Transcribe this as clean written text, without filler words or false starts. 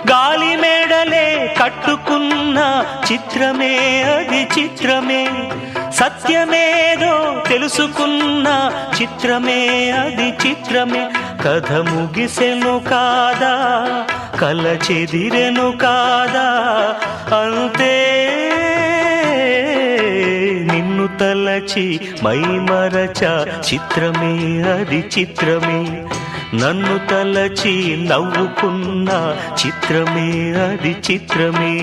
గాలి మేడలే కట్టుకున్న చిత్రమే అది చిత్రమే, సత్యమేదో తెలుసుకున్న చిత్రమే అది చిత్రమే. కథ ముగిసెను కాదా, కల చెదిరెను కాదా, అంతే నిన్ను తలచి మైమరచ చిత్రమే అది చిత్రమే. నన్ను తలచి నవ్వుకున్న చిత్రమే అది చిత్రమే.